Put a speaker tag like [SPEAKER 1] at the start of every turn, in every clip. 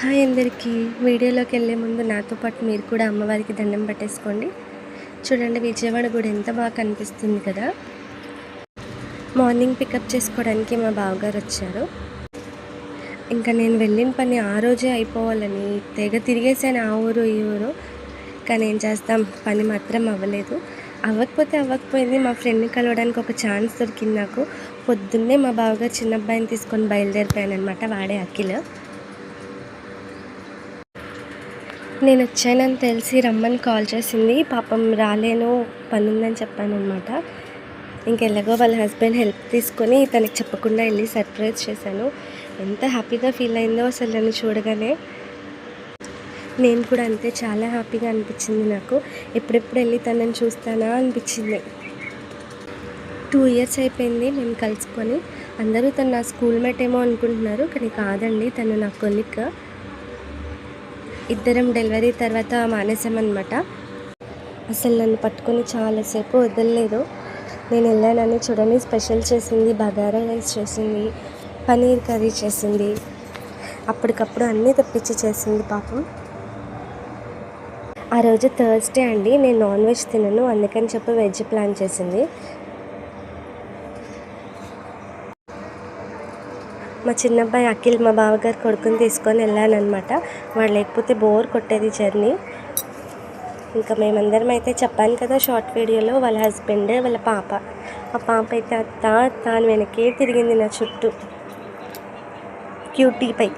[SPEAKER 1] Hi అందరికీ. వీడియోలోకి వెళ్ళే ముందు నాతో పాటు మీరు కూడా అమ్మవారికి దండం పెట్టేసుకోండి. చూడండి, విజయవాడ గుడి ఎంత బాగా కనిపిస్తుంది కదా. మార్నింగ్ పికప్ చేసుకోవడానికి మా బావగారు వచ్చారు. ఇంకా నేను వెళ్ళిన పని ఆ రోజే అయిపోవాలని తెగ తిరిగేసాను, ఆ ఊరు ఈ ఊరు. కానీ ఏం చేస్తాం, పని మాత్రం అవ్వలేదు. అవ్వకపోయింది. మా ఫ్రెండ్ని కలవడానికి ఒక ఛాన్స్ దొరికింది నాకు. పొద్దున్నే మా బావగారు చిన్న అబ్బాయిని తీసుకొని బయలుదేరిపోయాను అనమాట. వాడే అఖిల్. నేను వచ్చానని తెలిసి రమ్మని కాల్ చేసింది. పాపం రాలేను, పని ఉందని చెప్పాను అనమాట. ఇంకెలాగో వాళ్ళ హస్బెండ్ హెల్ప్ తీసుకొని తనకి చెప్పకుండా వెళ్ళి సర్ప్రైజ్ చేశాను. ఎంత హ్యాపీగా ఫీల్ అయిందో అసలు నన్ను చూడగానే. నేను కూడా అంతే, చాలా హ్యాపీగా అనిపించింది నాకు. ఎప్పుడెప్పుడు వెళ్ళి తనని చూస్తానా అనిపించింది. 2 years అయిపోయింది మేము కలుసుకొని. అందరూ తను నా స్కూల్ మేట్ ఏమో అనుకుంటున్నారు, కానీ కాదండి, తను నా కొలీగ్. ఇద్దరం డెలివరీ తర్వాత మానేసామన్నమాట. అసలు నన్ను పట్టుకొని చాలాసేపు వదలలేదు. నేను వెళ్ళానని చూడండి, స్పెషల్ చేసింది, బగారా రైస్ చేసింది, పన్నీర్ కర్రీ చేసింది, అప్పటికప్పుడు అన్నీ తెప్పించి చేసింది పాపం. ఆ రోజు థర్స్డే అండి, నేను నాన్ వెజ్ తినను, అందుకని చెప్పి వెజ్ ప్లాన్ చేసింది. మా చిన్నబ్బాయి అఖిల్ మా బావగారు కొడుకుని తీసుకొని వెళ్ళానమాట. వాడు లేకపోతే బోర్ కొట్టేది జర్నీ. ఇంకా మేమందరం అయితే చెప్పాను కదా షార్ట్ వీడియోలో, వాళ్ళ హస్బెండ్, వాళ్ళ పాప. ఆ పాప అయితే అత్త అని వెనకే తిరిగింది నా చుట్టూ, క్యూటీపై.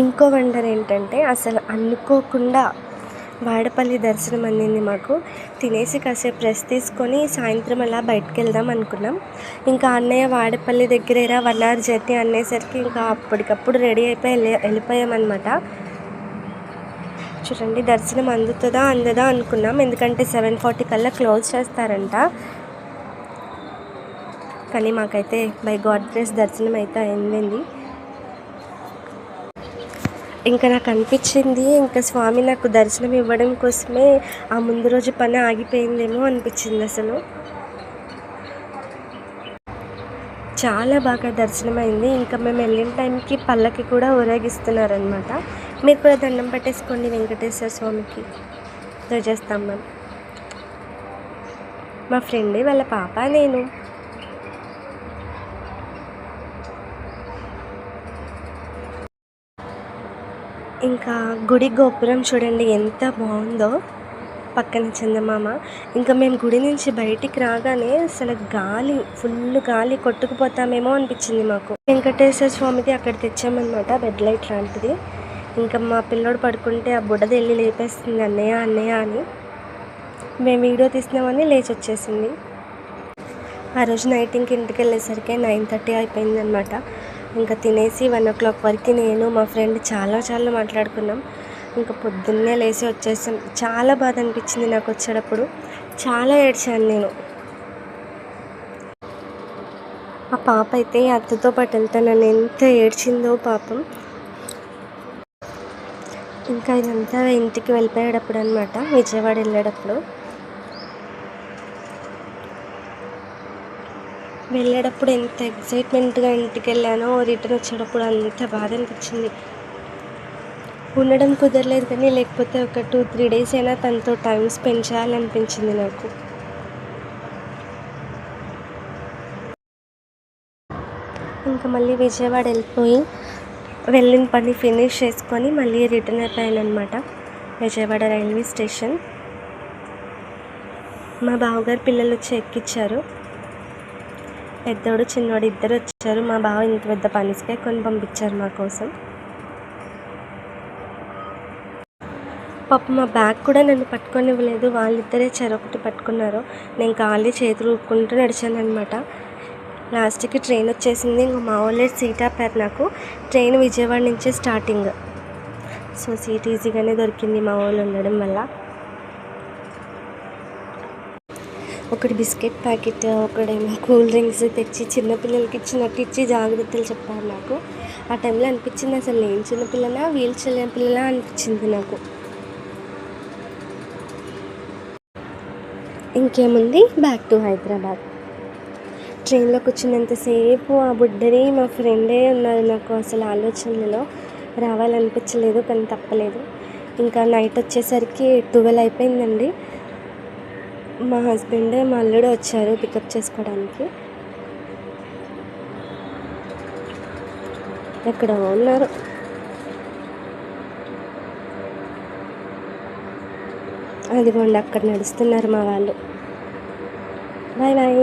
[SPEAKER 1] ఇంకో వండర్ ఏంటంటే, అసలు అనుకోకుండా వాడపల్లి దర్శనం అందింది మాకు. తినేసి కాసేపు రెస్ట్ తీసుకొని సాయంత్రం అలా బయటకు వెళ్దాం అనుకున్నాం. ఇంకా అన్నయ్య వాడపల్లి దగ్గరేరా 1 hour జర్నీ అనేసరికి ఇంకా అప్పటికప్పుడు రెడీ అయిపోయి వెళ్ళిపోయామన్నమాట. చూడండి, దర్శనం అందదా అనుకున్నాం, ఎందుకంటే 7:40 కల్లా క్లోజ్ చేస్తారంట. కానీ మాకైతే బై గాడ్ గ్రేస్ దర్శనం అయితే అయింది. ఇంకా నాకు అనిపించింది, ఇంకా స్వామి నాకు దర్శనం ఇవ్వడం కోసమే ఆ ముందు రోజు పని ఆగిపోయిందేమో అనిపించింది. అసలు చాలా బాగా దర్శనం అయింది. ఇంకా మేము వెళ్ళిన టైంకి పల్లకి కూడా ఊరేగిస్తున్నారనమాట. మీరు కూడా దండం పెట్టేసుకోండి వెంకటేశ్వర స్వామికి. చేస్తాం మేము, మా ఫ్రెండ్, వాళ్ళ పాప, నేను. ఇంకా గుడి గోపురం చూడండి ఎంత బాగుందో, పక్కన చందమామ. ఇంకా మేము గుడి నుంచి బయటికి రాగానే అసలు ఫుల్ గాలి కొట్టుకుపోతామేమో అనిపించింది మాకు. వెంకటేశ్వర స్వామికి అక్కడ తెచ్చామన్నమాట, బెడ్ లైట్ లాంటిది. ఇంకా మా పిల్లోడు పడుకుంటే ఆ బుడ్డది వెళ్ళి లేపేస్తుంది, అన్నయ్య అని. మేము వీడియో తీసినామని లేచి వచ్చేసింది. ఆ రోజు నైట్ ఇంటికి వెళ్ళేసరికి 9:30 అయిపోయిందనమాట. ఇంకా తినేసి 1 o'clock వరకు నేను మా ఫ్రెండ్ చాలా మాట్లాడుకున్నాం. ఇంకా పొద్దున్నే లేచి వచ్చేసాం. చాలా బాధ అనిపించింది నాకు వచ్చేటప్పుడు, చాలా ఏడ్చాను నేను. ఆ పాప అయితే అత్తతో పాటు వెళ్తానని ఎంత ఏడ్చిందో పాపం. ఇంకా ఇదంతా ఇంటికి వెళ్ళిపోయేటప్పుడు అనమాట, విజయవాడ వెళ్ళేటప్పుడు ఎంత ఎక్సైట్మెంట్గా ఇంటికి వెళ్ళానో, రిటర్న్ వచ్చేటప్పుడు అంత బాధ అనిపించింది. ఉండడం కుదరలేదు, కానీ లేకపోతే ఒక 2-3 days అయినా తనతో టైం స్పెండ్ చేయాలనిపించింది నాకు. ఇంకా మళ్ళీ విజయవాడ వెళ్ళిపోయి వెళ్ళిన పని ఫినిష్ చేసుకొని మళ్ళీ రిటర్న్ అయిపోయానమాట విజయవాడ రైల్వే స్టేషన్. మా బావగారు పిల్లలు వచ్చి ఎక్కించారు. పెద్దోడు చిన్నోడు ఇద్దరు వచ్చారు. మా బావ ఇంత పెద్ద పనిస్కే కొని పంపించారు మా కోసం. పాప మా బ్యాగ్ కూడా నన్ను పట్టుకొని ఇవ్వలేదు, వాళ్ళిద్దరే చెరొకటి పట్టుకున్నారు. నేను ఖాళీ చేతులు ఊపుకుంటూ నడిచాను అనమాట. లాస్ట్కి ట్రైన్ వచ్చేసింది. ఇంకా మా వాళ్ళే సీట్ ఆపారు నాకు. ట్రైన్ విజయవాడ నుంచే స్టార్టింగ్, సో సీట్ ఈజీగానే దొరికింది మా వాళ్ళు ఉండడం వల్ల. ఒకటి బిస్కెట్ ప్యాకెట్, ఒకడేమో కూల్ డ్రింక్స్ తెచ్చి చిన్నపిల్లలకి ఇచ్చినట్టు ఇచ్చి జాగ్రత్తలు చెప్పారు నాకు. ఆ టైంలో అనిపించింది, అసలు నేను చిన్నపిల్లనా వీళ్ళు చిన్నపిల్లలా అనిపించింది నాకు. ఇంకేముంది, బ్యాక్ టు హైదరాబాద్. ట్రైన్లో కూర్చున్నంతసేపు ఆ బుడ్డని మా ఫ్రెండే ఉన్నారు నాకు అసలు ఆలోచనలలో. రావాలనిపించలేదు, కానీ తప్పలేదు. ఇంకా నైట్ వచ్చేసరికి 12 అయిపోయిందండి. మా హస్బెండ్ మా అల్లుడు వచ్చారు పికప్ చేసుకోవడానికి. ఎక్కడో ఉన్నారు. అదిగోండి అక్కడ నడుస్తున్నారు మా వాళ్ళు. Bye bye.